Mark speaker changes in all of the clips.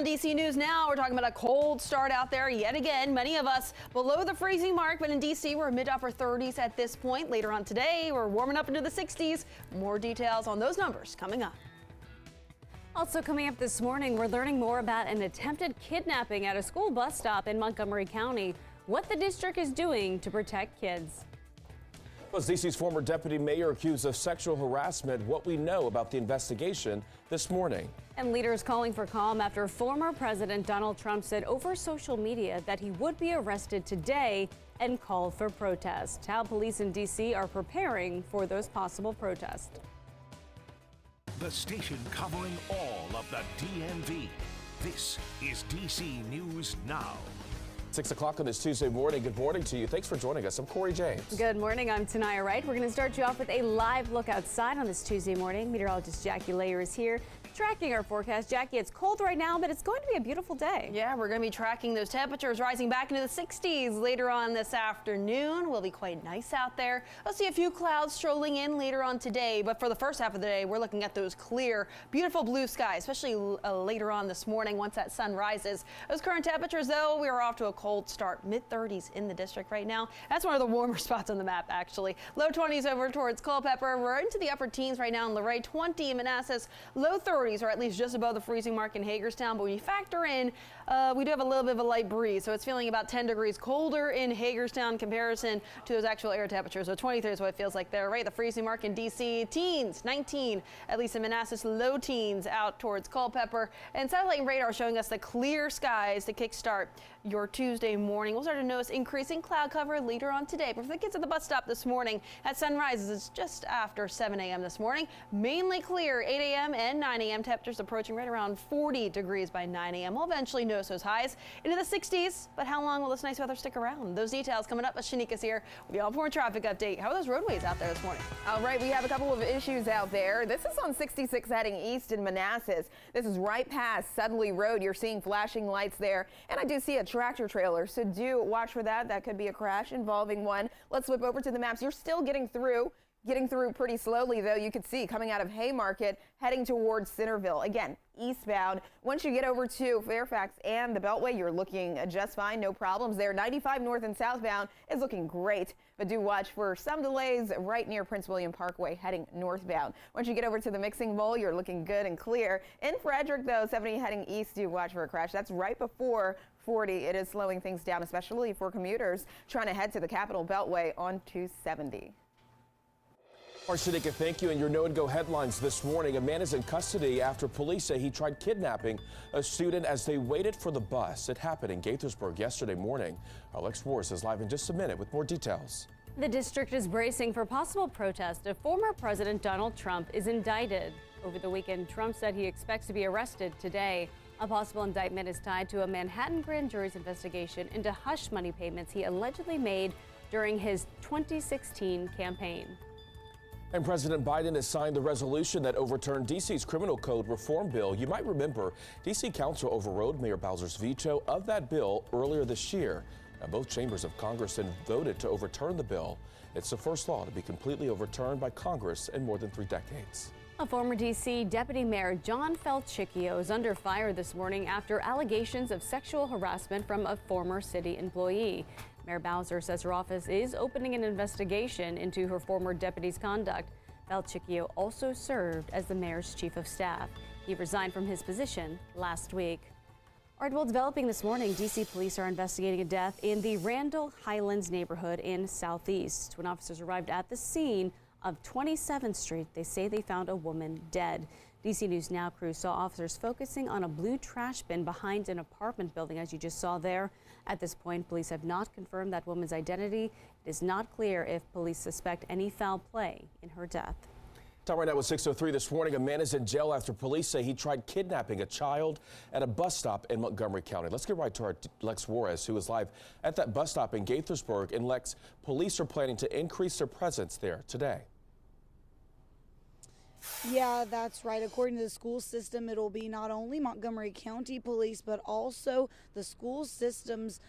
Speaker 1: on DC News Now, we're talking about a cold start out there yet again. Many of us below the freezing mark, but in DC we're mid upper 30s at this point. Later on today, we're warming up into the 60s. More details on those numbers coming up.
Speaker 2: Also coming up this morning, we're learning more about an attempted kidnapping at a school bus stop in Montgomery County, what the district is doing to protect kids.
Speaker 3: Was DC's former deputy mayor accused of sexual harassment? What we know about the investigation this morning.
Speaker 2: And leaders calling for calm after former President Donald Trump said over social media that he would be arrested today and called for protests. How police in DC are preparing for those possible protests.
Speaker 4: The station covering all of the DMV. This is DC News Now.
Speaker 3: 6 o'clock on this Tuesday morning. Good morning to you. Thanks for joining us. I'm Corey James.
Speaker 2: Good morning. I'm Tanaya Wright. We're going to start you off with a live look outside on this Tuesday morning. Meteorologist Jackie Layer is here tracking our forecast. Jackie, it's cold right now, but it's going to be a beautiful day.
Speaker 1: Yeah, we're going to be tracking those temperatures rising back into the 60s later on this afternoon. Will be quite nice out there. We'll see a few clouds strolling in later on today, but for the first half of the day, we're looking at those clear, beautiful blue skies, especially later on this morning once that sun rises. Those current temperatures, though, we are off to a cold start, mid-30s in the district right now. That's one of the warmer spots on the map, actually. Low 20s over towards Culpeper. We're into the upper teens right now in Luray, 20 in Manassas, low 30s or at least just above the freezing mark in Hagerstown. But when you factor in, we do have a little bit of a light breeze, so it's feeling about 10 degrees colder in Hagerstown in comparison to those actual air temperatures. So 23 is what it feels like there, right? The freezing mark in DC, teens, 19, at least in Manassas, low teens out towards Culpeper. And satellite and radar showing us the clear skies to kickstart your Tuesday morning. We'll start to notice increasing cloud cover later on today. But for the kids at the bus stop this morning, at sunrise, it's just after 7 a.m. this morning. Mainly clear, 8 a.m. and 9 a.m. Temperatures approaching right around 40 degrees by 9 a.m. We'll eventually notice those highs into the 60s. But how long will this nice weather stick around? Those details coming up as Shanika's here with the all-important traffic update. How are those roadways out there this morning?
Speaker 5: All right, we have a couple of issues out there. This is on 66 heading east in Manassas. This is right past Sudley Road. You're seeing flashing lights there. And I do see a tractor trailer, so do watch for that. That could be a crash involving one. Let's flip over to the maps. You're still getting through pretty slowly, though. You could see coming out of Haymarket, heading towards Centerville. Again, eastbound. Once you get over to Fairfax and the Beltway, you're looking just fine. No problems there. 95 north and southbound is looking great, but do watch for some delays right near Prince William Parkway heading northbound. Once you get over to the Mixing Bowl, you're looking good and clear. In Frederick, though, 70 heading east, do watch for a crash. That's right before 40. It is slowing things down, especially for commuters trying to head to the Capitol Beltway on 270.
Speaker 3: Shanika, thank you. And your No and Go headlines this morning. A man is in custody after police say he tried kidnapping a student as they waited for the bus. It happened in Gaithersburg yesterday morning. Our Lex Morris is live in just a minute with more details.
Speaker 2: The district is bracing for possible protest if former President Donald Trump is indicted. Over the weekend, Trump said he expects to be arrested today. A possible indictment is tied to a Manhattan grand jury's investigation into hush money payments he allegedly made during his 2016 campaign.
Speaker 3: And President Biden has signed the resolution that overturned D.C.'s criminal code reform bill. You might remember D.C. Council overrode Mayor Bowser's veto of that bill earlier this year. Now, both chambers of Congress then voted to overturn the bill. It's the first law to be completely overturned by Congress in more than 3 decades.
Speaker 2: A former D.C. Deputy Mayor John Felchicchio is under fire this morning after allegations of sexual harassment from a former city employee. Mayor Bowser says her office is opening an investigation into her former deputy's conduct. Felchicchio also served as the mayor's chief of staff. He resigned from his position last week. All right, well, developing this morning, D.C. police are investigating a death in the Randall Highlands neighborhood in Southeast. When officers arrived at the scene of 27th Street, they say they found a woman dead. DC News Now crew saw officers focusing on a blue trash bin behind an apartment building, as you just saw there. At this point, police have not confirmed that woman's identity. It is not clear if police suspect any foul play in her death.
Speaker 3: Time right now was 6:03 this morning. A man is in jail after police say he tried kidnapping a child at a bus stop in Montgomery County. Let's get right to our Lex Juarez, who is live at that bus stop in Gaithersburg. And Lex, police are planning to increase their presence there today.
Speaker 6: Yeah, that's right. According to the school system, it'll be not only Montgomery County Police, but also the school system's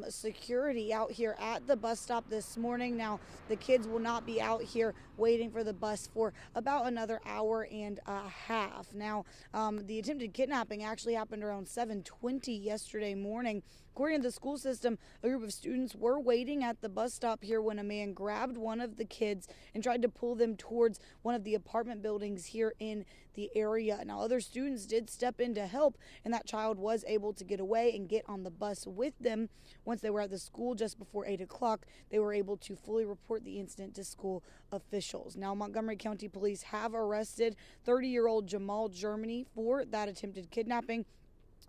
Speaker 6: security out here at the bus stop this morning. Now, the kids will not be out here waiting for the bus for about another hour and a half. Now, the attempted kidnapping actually happened around 7:20 yesterday morning. According to the school system, a group of students were waiting at the bus stop here when a man grabbed one of the kids and tried to pull them towards one of the apartment buildings here in the area. Now, other students did step in to help, and that child was able to get away and get on the bus with them. Once they were at the school just before 8 o'clock, they were able to fully report the incident to school officials. Now, Montgomery County Police have arrested 30-year-old Jamal Germany for that attempted kidnapping.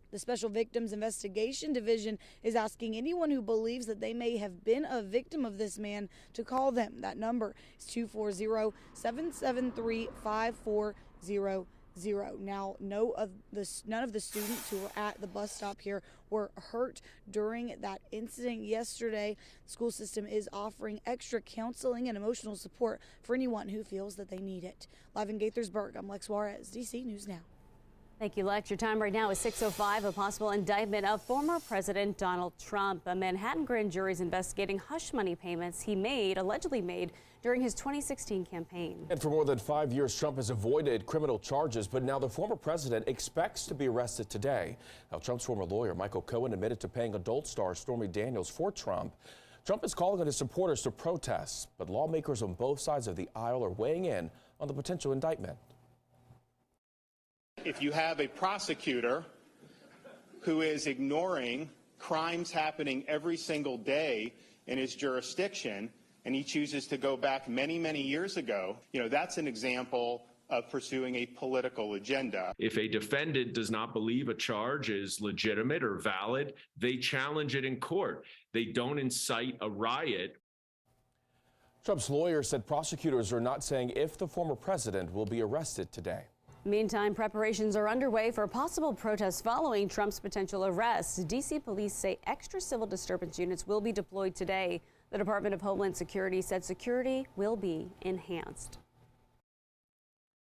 Speaker 6: The Special Victims Investigation Division is asking anyone who believes that they may have been a victim of this man to call them. That number is 240-773-5400. Now, none of the students who were at the bus stop here were hurt during that incident yesterday. The school system is offering extra counseling and emotional support for anyone who feels that they need it. Live in Gaithersburg, I'm Lex Juarez, DC News Now.
Speaker 2: Thank you, Lex. Your time right now is 6:05. A possible indictment of former President Donald Trump. A Manhattan grand jury is investigating hush money payments he allegedly made during his 2016 campaign.
Speaker 3: And for more than 5 years, Trump has avoided criminal charges, but now the former president expects to be arrested today. Now, Trump's former lawyer, Michael Cohen, admitted to paying adult star Stormy Daniels for Trump. Trump is calling on his supporters to protest, but lawmakers on both sides of the aisle are weighing in on the potential indictment.
Speaker 7: If you have a prosecutor who is ignoring crimes happening every single day in his jurisdiction, and he chooses to go back many, many years ago, that's an example of pursuing a political agenda.
Speaker 8: If a defendant does not believe a charge is legitimate or valid, they challenge it in court. They don't incite a riot.
Speaker 3: Trump's lawyer said prosecutors are not saying if the former president will be arrested today.
Speaker 2: Meantime, preparations are underway for possible protests following Trump's potential arrest. D.C. police say extra civil disturbance units will be deployed today. The Department of Homeland Security said security will be enhanced.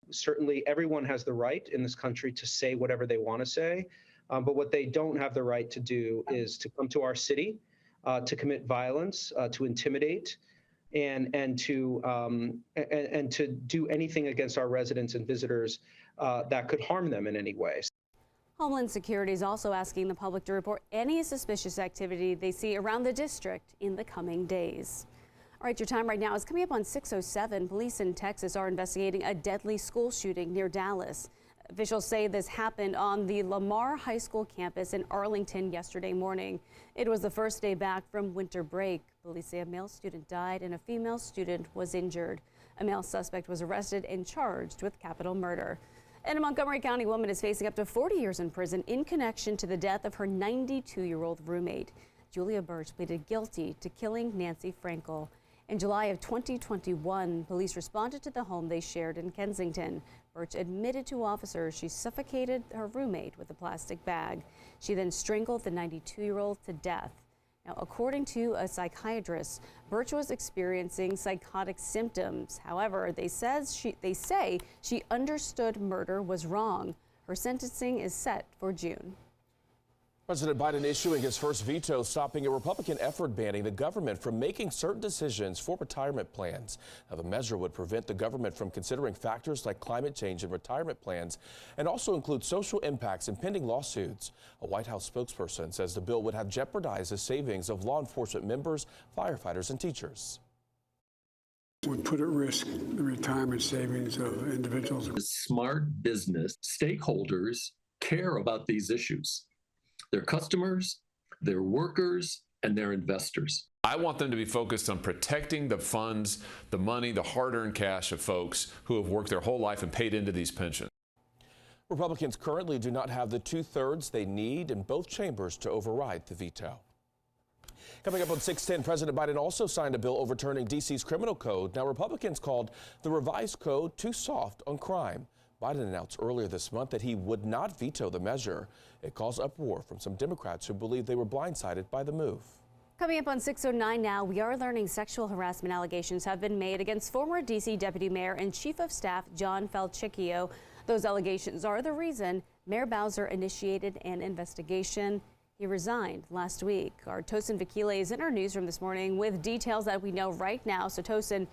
Speaker 9: Certainly, everyone has the right in this country to say whatever they want to say, but what they don't have the right to do is to come to our city, to commit violence, to intimidate, and to do anything against our residents and visitors that could harm them in any way.
Speaker 2: Homeland Security is also asking the public to report any suspicious activity they see around the district in the coming days. All right, your time right now is coming up on 6:07. Police in Texas are investigating a deadly school shooting near Dallas. Officials say this happened on the Lamar High School campus in Arlington yesterday morning. It was the first day back from winter break. Police say a male student died and a female student was injured. A male suspect was arrested and charged with capital murder. And a Montgomery County woman is facing up to 40 years in prison in connection to the death of her 92-year-old roommate. Julia Birch pleaded guilty to killing Nancy Frankel. In July of 2021, police responded to the home they shared in Kensington. Birch admitted to officers she suffocated her roommate with a plastic bag. She then strangled the 92-year-old to death. Now, according to a psychiatrist, Birch was experiencing psychotic symptoms. However, they say she understood murder was wrong. Her sentencing is set for June.
Speaker 3: President Biden issuing his first veto, stopping a Republican effort banning the government from making certain decisions for retirement plans. Now, the measure would prevent the government from considering factors like climate change in retirement plans and also include social impacts and pending lawsuits. A White House spokesperson says the bill would have jeopardized the savings of law enforcement members, firefighters, and teachers.
Speaker 10: Would put at risk the retirement savings of individuals.
Speaker 11: Smart business stakeholders care about these issues. Their customers, their workers, and their investors.
Speaker 12: I want them to be focused on protecting the funds, the money, the hard-earned cash of folks who have worked their whole life and paid into these pensions.
Speaker 3: Republicans currently do not have the 2/3 they need in both chambers to override the veto. Coming up on 6:10, President Biden also signed a bill overturning D.C.'s criminal code. Now, Republicans called the revised code too soft on crime. Biden announced earlier this month that he would not veto the measure. It caused uproar from some Democrats who believe they were blindsided by the move.
Speaker 2: Coming up on 6:09 now, we are learning sexual harassment allegations have been made against former D.C. Deputy Mayor and Chief of Staff John Falcicchio. Those allegations are the reason Mayor Bowser initiated an investigation. He resigned last week. Our Tosin Vakile is in our newsroom this morning with details that we know right now. So, Tosin,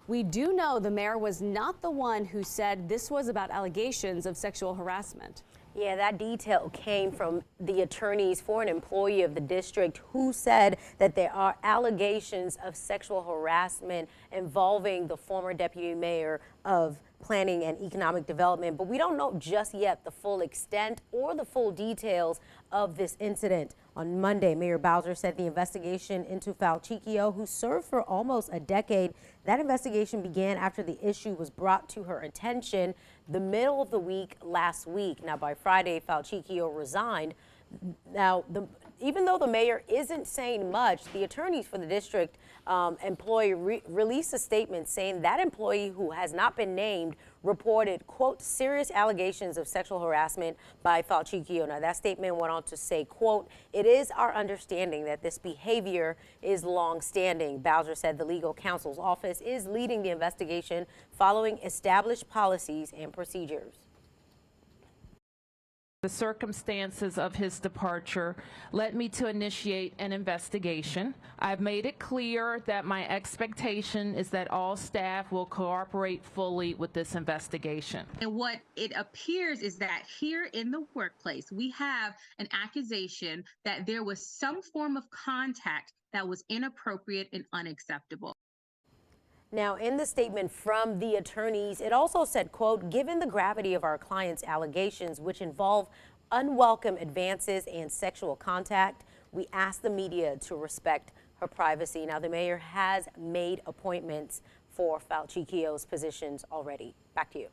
Speaker 2: We do know the mayor was not the one who said this was about allegations of sexual harassment.
Speaker 13: Yeah, that detail came from the attorneys for an employee of the district who said that there are allegations of sexual harassment involving the former deputy mayor of Planning and Economic Development. But we don't know just yet the full extent or the full details of this incident. On Monday, Mayor Bowser said the investigation into Falchicchio, who served for almost a decade, that investigation began after the issue was brought to her attention the middle of the week last week. Now, by Friday, Falchicchio resigned. Now, even though the mayor isn't saying much, the attorneys for the district employee released a statement saying that employee, who has not been named, reported, quote, serious allegations of sexual harassment by Falchicchio. Now, that statement went on to say, quote, it is our understanding that this behavior is long-standing. Bowser said the legal counsel's office is leading the investigation following established policies and procedures.
Speaker 14: The circumstances of his departure led me to initiate an investigation. I've made it clear that my expectation is that all staff will cooperate fully with this investigation.
Speaker 15: And what it appears is that here in the workplace, we have an accusation that there was some form of contact that was inappropriate and unacceptable.
Speaker 13: Now, in the statement from the attorneys, it also said, quote, given the gravity of our client's allegations, which involve unwelcome advances and sexual contact, we ask the media to respect her privacy. Now, the mayor has made appointments for Falchicchio's positions already. Back to you.